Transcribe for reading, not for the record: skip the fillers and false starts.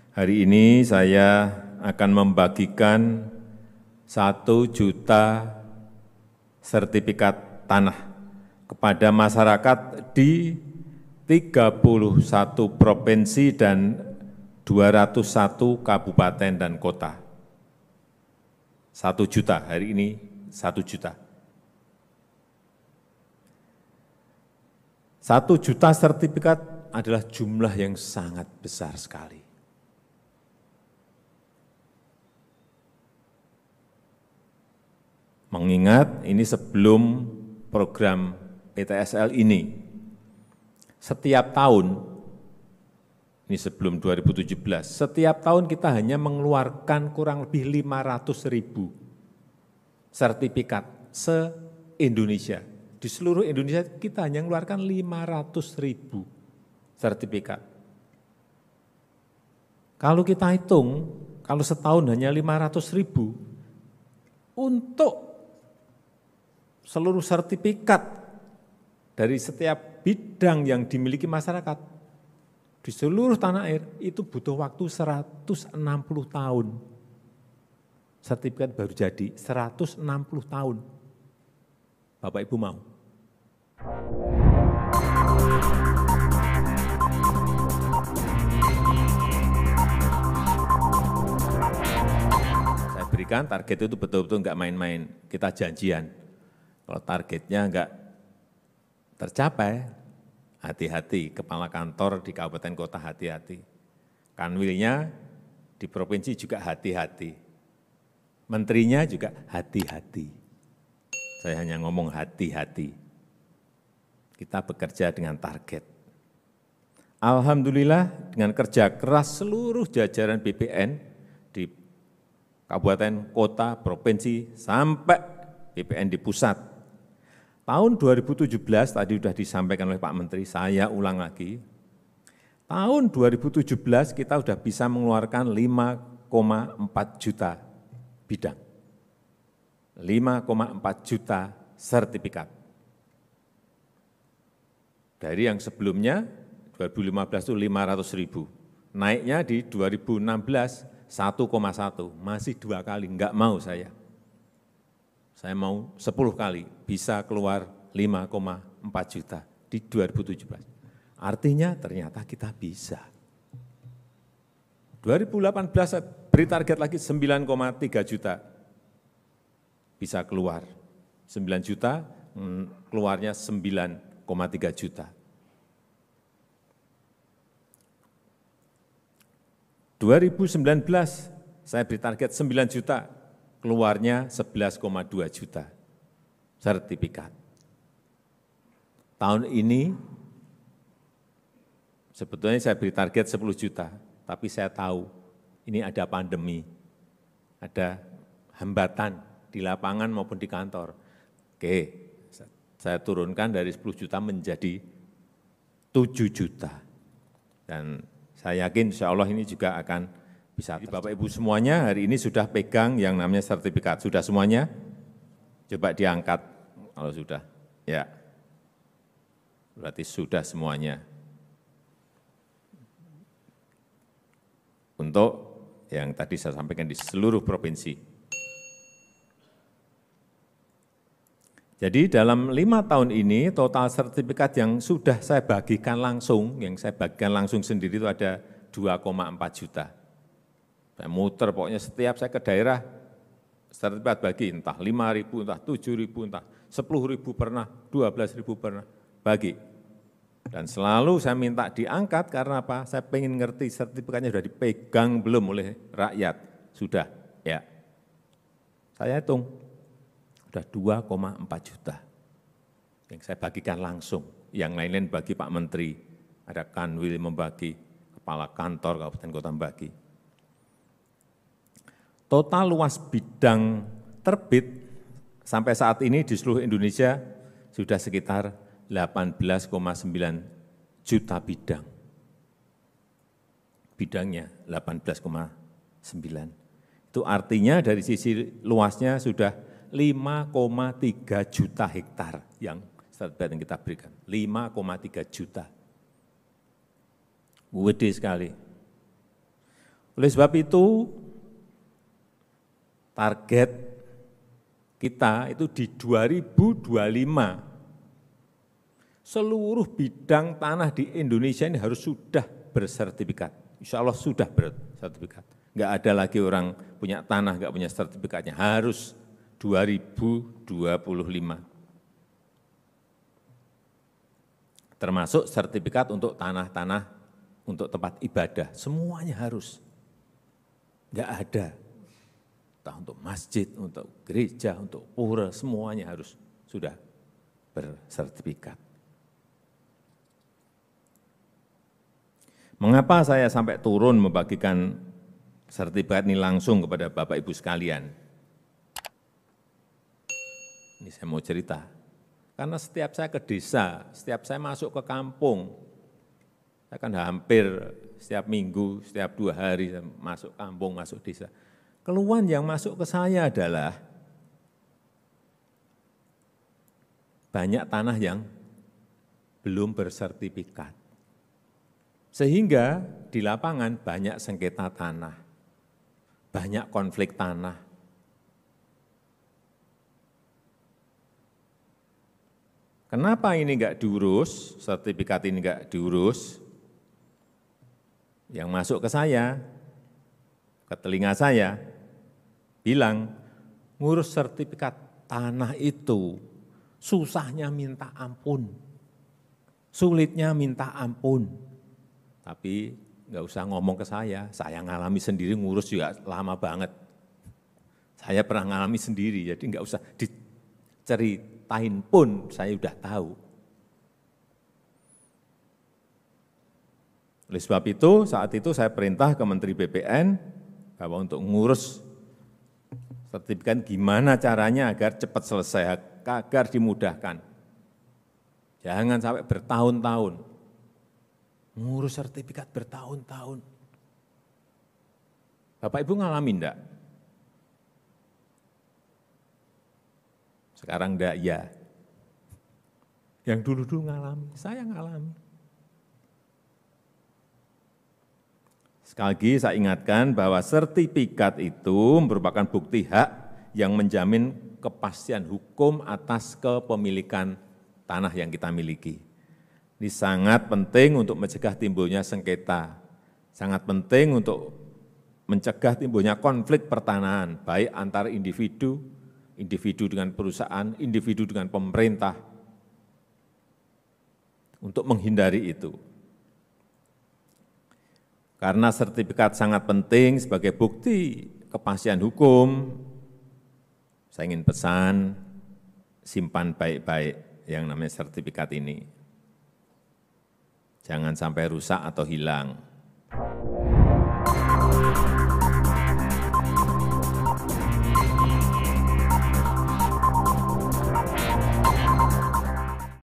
Hari ini saya akan membagikan 1 juta sertifikat tanah kepada masyarakat di 31 provinsi dan 201 kabupaten dan kota. 1 juta, hari ini 1 juta. 1 juta sertifikat adalah jumlah yang sangat besar sekali. Mengingat ini sebelum program PTSL ini, setiap tahun, ini sebelum 2017, setiap tahun kita hanya mengeluarkan kurang lebih 500.000 sertifikat se-Indonesia. Di seluruh Indonesia kita hanya mengeluarkan 500.000 sertifikat. Kalau kita hitung, kalau setahun hanya 500.000, untuk seluruh sertifikat dari setiap bidang yang dimiliki masyarakat di seluruh tanah air itu butuh waktu 160 tahun. Sertifikat baru jadi 160 tahun. Bapak Ibu mau? Saya berikan target itu betul-betul enggak main-main, kita janjian. Kalau targetnya enggak tercapai, hati-hati, kepala kantor di kabupaten kota hati-hati. Kanwilnya di provinsi juga hati-hati. Menterinya juga hati-hati. Saya hanya ngomong hati-hati. Kita bekerja dengan target. Alhamdulillah dengan kerja keras seluruh jajaran BPN di kabupaten, kota, provinsi, sampai BPN di pusat. Tahun 2017 tadi sudah disampaikan oleh Pak Menteri, saya ulang lagi. Tahun 2017 kita sudah bisa mengeluarkan 5,4 juta bidang. 5,4 juta sertifikat. Dari yang sebelumnya 2015 itu 500.000. Naiknya di 2016 1,1, masih 2 kali, enggak mau saya. Saya mau 10 kali, bisa keluar 5,4 juta di 2017. Artinya ternyata kita bisa. 2018 saya beri target lagi 9,3 juta. Bisa keluar. 9 juta, keluarnya 9,3 juta. 2019 saya beri target 9 juta, keluarnya 11,2 juta sertifikat. Tahun ini sebetulnya saya beri target 10 juta, tapi saya tahu ini ada pandemi, ada hambatan di lapangan maupun di kantor. Oke, saya turunkan dari 10 juta menjadi 7 juta. Dan saya yakin insya Allah ini juga akan bisa. Jadi Bapak Ibu semuanya hari ini sudah pegang yang namanya sertifikat. Sudah semuanya? Coba diangkat kalau sudah. Ya, berarti sudah semuanya. Untuk yang tadi saya sampaikan di seluruh provinsi. Jadi dalam 5 tahun ini total sertifikat yang sudah saya bagikan langsung, yang saya bagikan langsung sendiri itu ada 2,4 juta. Saya muter, pokoknya setiap saya ke daerah, sertifikat bagi, entah 5.000, entah 7.000, entah 10.000 pernah, 12.000 pernah, bagi. Dan selalu saya minta diangkat karena apa? Saya pengen ngerti sertifikatnya sudah dipegang belum oleh rakyat. Sudah, ya. Saya hitung, sudah 2,4 juta yang saya bagikan langsung. Yang lain-lain bagi Pak Menteri, ada Kanwil membagi, Kepala Kantor Kabupaten Kota membagi. Total luas bidang terbit sampai saat ini di seluruh Indonesia sudah sekitar 18,9 juta bidang. Bidangnya 18,9. Itu artinya dari sisi luasnya sudah 5,3 juta hektar yang sertifikat yang kita berikan. 5,3 juta. Gede sekali. Oleh sebab itu, target kita itu di 2025, seluruh bidang tanah di Indonesia ini harus sudah bersertifikat. Insya Allah sudah bersertifikat. Enggak ada lagi orang punya tanah, enggak punya sertifikatnya. Harus 2025. Termasuk sertifikat untuk tanah-tanah, untuk tempat ibadah. Semuanya harus. Enggak ada. Entah untuk masjid, untuk gereja, untuk pura, semuanya harus sudah bersertifikat. Mengapa saya sampai turun membagikan sertifikat ini langsung kepada Bapak Ibu sekalian? Ini saya mau cerita. Karena setiap saya ke desa, setiap saya masuk ke kampung, saya kan hampir setiap minggu, setiap 2 hari saya masuk kampung, masuk desa. Keluhan yang masuk ke saya adalah banyak tanah yang belum bersertifikat. Sehingga di lapangan banyak sengketa tanah, banyak konflik tanah. Kenapa ini enggak diurus, sertifikat ini enggak diurus? Yang masuk ke saya, ke telinga saya, bilang, ngurus sertifikat tanah itu susahnya minta ampun, sulitnya minta ampun. Tapi nggak usah ngomong ke saya ngalami sendiri ngurus juga lama banget. Saya pernah ngalami sendiri, jadi nggak usah diceritain pun saya udah tahu. Oleh sebab itu, saat itu saya perintah ke Menteri BPN bahwa untuk ngurus sertifikat gimana caranya agar cepat selesai, agar dimudahkan. Jangan sampai bertahun-tahun. Ngurus sertifikat bertahun-tahun. Bapak Ibu ngalamin enggak? Sekarang enggak, ya. Yang dulu-dulu ngalami, saya ngalami. Sekali lagi saya ingatkan bahwa sertifikat itu merupakan bukti hak yang menjamin kepastian hukum atas kepemilikan tanah yang kita miliki. Ini sangat penting untuk mencegah timbulnya sengketa, sangat penting untuk mencegah timbulnya konflik pertanahan, baik antar individu, individu dengan perusahaan, individu dengan pemerintah, untuk menghindari itu. Karena sertifikat sangat penting sebagai bukti kepastian hukum, saya ingin pesan, simpan baik-baik yang namanya sertifikat ini. Jangan sampai rusak atau hilang.